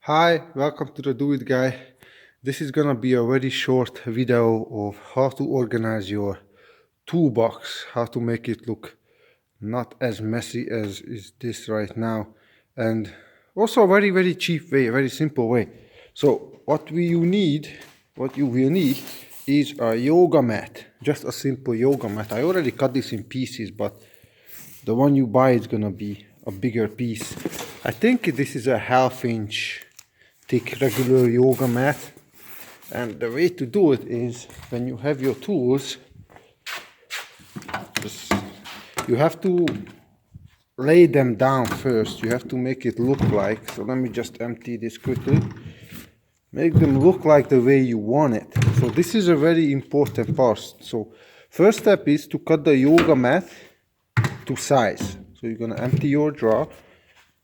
Hi, welcome to the Do It Guy. This is gonna be a very short video of how to organize your toolbox, how to make it look not as messy as is this right now, and also a very cheap way, a very simple way. So what you will need is a yoga mat, just a simple yoga mat. I already cut this in pieces, but the one you buy is gonna be a bigger piece. I think this is a ½ inch thick regular yoga mat, and the way to do it is when you have your tools, you have to lay them down first. You have to make it look like, so let me just empty this quickly, make them look like the way you want it. So this is a very important part. So first step is to cut the yoga mat to size. So you're gonna empty your drawer,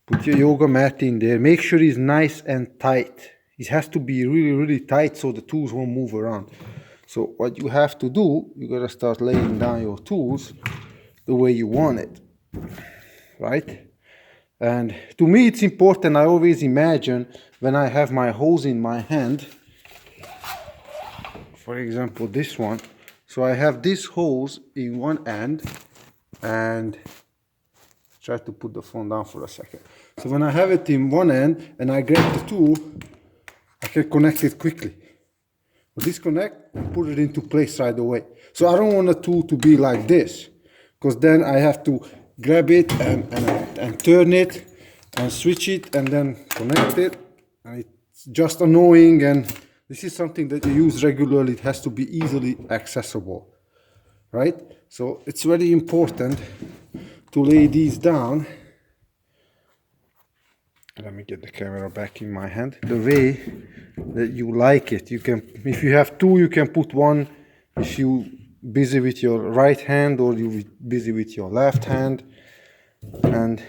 put your yoga mat in there, make sure it's nice and tight. It has to be really tight so the tools won't move around. So what you have to do, you gotta start laying down your tools the way you want it, right? And to me it's important, I always imagine when I have my hose in my hand, for example this one, so I have this hose in one end, and try to put the phone down for a second. So when I have it in one end and I grab the tool, I can connect it quickly. Disconnect and put it into place right away. So I don't want the tool to be like this, because then I have to grab it and turn it and switch it and then connect it. And it's just annoying, and this is something that you use regularly. It has to be easily accessible, right? So it's very important to lay these down. Let me get the camera back in my hand. The way that you like it. You can, if you have two, you can put one if you busy with your right hand or you busy with your left hand. And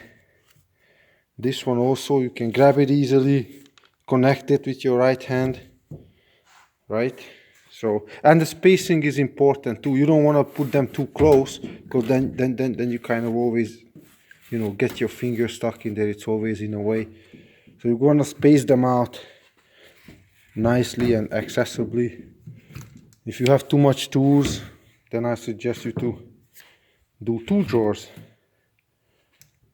this one also, you can grab it easily, connect it with your right hand, right? So, and the spacing is important too. You don't want to put them too close, because then you kind of always, you know, get your finger stuck in there. It's always in a way. So you want to space them out nicely and accessibly. If you have too much tools, then I suggest you to do two drawers.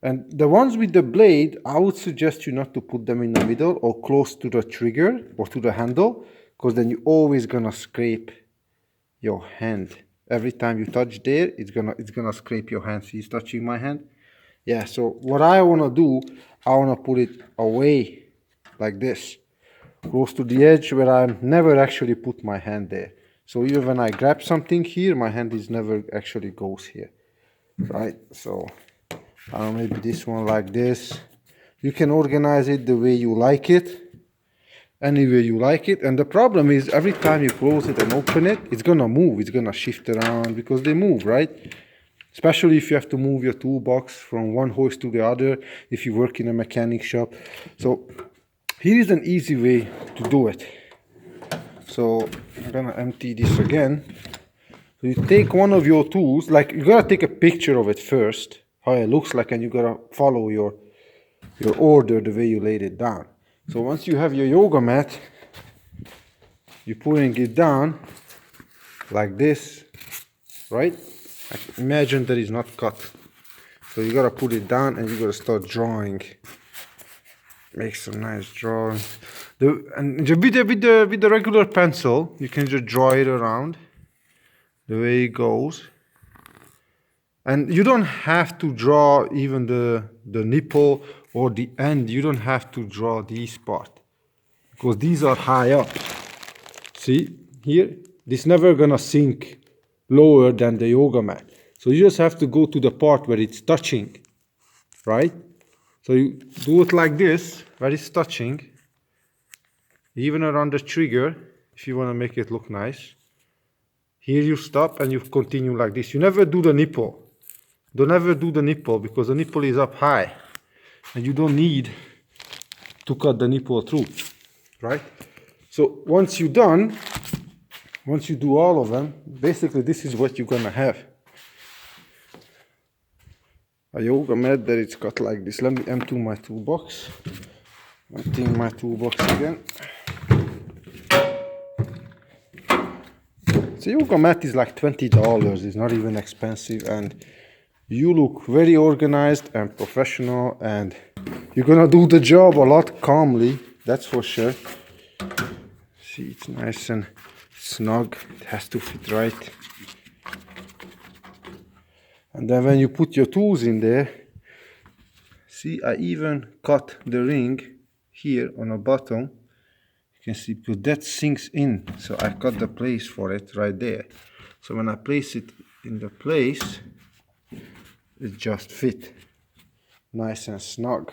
And the ones with the blade, I would suggest you not to put them in the middle or close to the trigger or to the handle, because then you're always gonna scrape your hand. Every time you touch there, it's gonna scrape your hand. See, it's touching my hand. Yeah, so what I wanna do, I wanna put it away like this, close to the edge where I never actually put my hand there. So even when I grab something here, my hand is never actually goes here, right? So I don't know, maybe this one like this. You can organize it the way you like it, any way you like it. And the problem is every time you close it and open it, it's gonna move, it's gonna shift around because they move, right? Especially if you have to move your toolbox from one hoist to the other, if you work in a mechanic shop. So here is an easy way to do it. So I'm gonna empty this again. So you take one of your tools, like you gotta take a picture of it first, how it looks like, and you gotta follow your order the way you laid it down. So once you have your yoga mat, you're putting it down like this, right? Imagine that it's not cut. So you gotta put it down and you gotta start drawing. Make some nice drawings. And with the regular pencil, you can just draw it around the way it goes. And you don't have to draw even the nipple or the end. You don't have to draw these part, because these are high up. See here, this never gonna sink lower than the yoga mat. So you just have to go to the part where it's touching, right? So you do it like this, where it's touching, even around the trigger, if you want to make it look nice. Here you stop and you continue like this. You never do the nipple. Don't ever do the nipple, because the nipple is up high and you don't need to cut the nipple through, right? So once you're done, once you do all of them, basically this is what you're gonna have. A yoga mat that it's cut like this. Let me empty my toolbox. Emptying my toolbox again. The yoga mat is like $20. It's not even expensive, and you look very organized and professional, and you're gonna do the job a lot calmly, that's for sure. See, it's nice and snug. It has to fit right. And then when you put your tools in there, see, I even cut the ring here on the bottom. You can see, because that sinks in, so I cut the place for it right there. So when I place it in the place, it just fit nice and snug,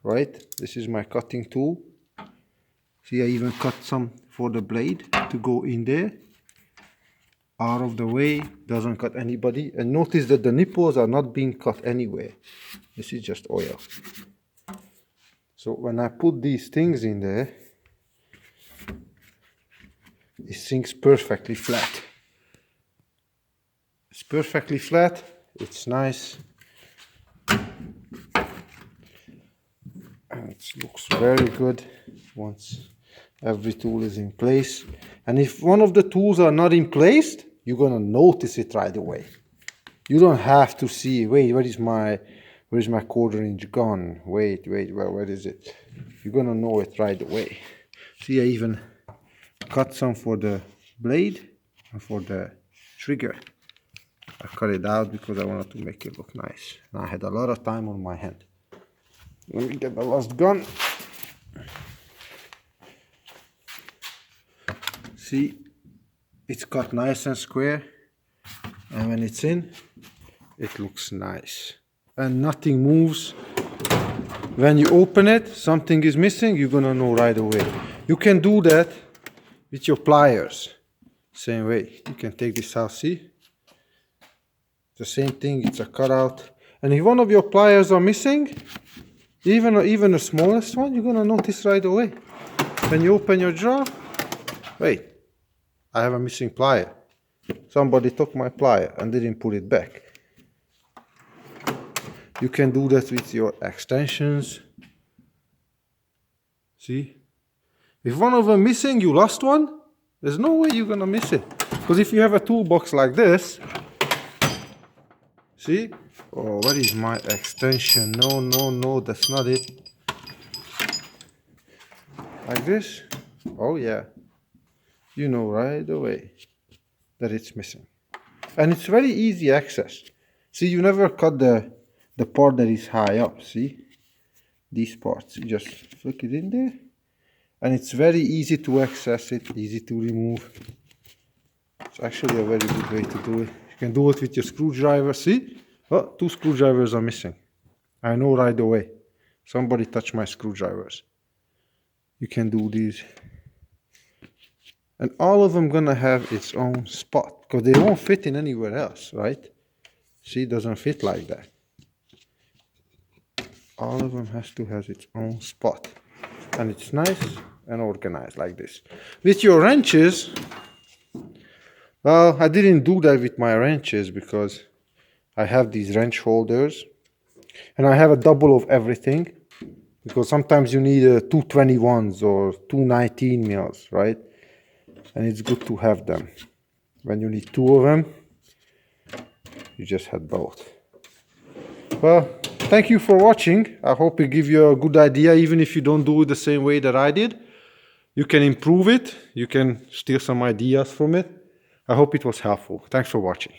right? This is my cutting tool. See, I even cut some for the blade to go in there, out of the way, doesn't cut anybody. And notice that the nipples are not being cut anywhere. This is just oil. So when I put these things in there, it sinks perfectly flat. It's perfectly flat, it's nice, and it looks very good once every tool is in place. And if one of the tools are not in place, you're gonna notice it right away. You don't have to see, wait, where is my 1/4 inch gone? Wait, well, where is it? You're gonna know it right away. See, I even cut some for the blade and for the trigger. I cut it out because I wanted to make it look nice. And I had a lot of time on my hand. Let me get the last gun. See, it's cut nice and square, and when it's in, it looks nice. And nothing moves. When you open it, something is missing, you're gonna know right away. You can do that with your pliers. Same way. You can take this out, see? The same thing, it's a cutout. And if one of your pliers are missing, even the smallest one, you're gonna notice right away. When you open your drawer, wait, I have a missing plier. Somebody took my plier and didn't put it back. You can do that with your extensions. See? If one of them missing, you lost one, there's no way you're gonna miss it. Because if you have a toolbox like this, see? Oh, where is my extension? No, that's not it. Like this? Oh yeah. You know right away that it's missing. And it's very easy access. See, you never cut the part that is high up, see? These parts, you just flick it in there. And it's very easy to access it, easy to remove. It's actually a very good way to do it. You can do it with your screwdriver, see? Oh, 2 screwdrivers are missing. I know right away. Somebody touched my screwdrivers. You can do these. And all of them gonna have its own spot, because they won't fit in anywhere else, right? See, it doesn't fit like that. All of them has to have its own spot. And it's nice and organized like this. With your wrenches, well, I didn't do that with my wrenches because I have these wrench holders. And I have a double of everything, because sometimes you need 221s or 219 mils, right? And it's good to have them. When you need 2 of them, you just had both. Well, thank you for watching. I hope it gives you a good idea, even if you don't do it the same way that I did. You can improve it. You can steal some ideas from it. I hope it was helpful. Thanks for watching.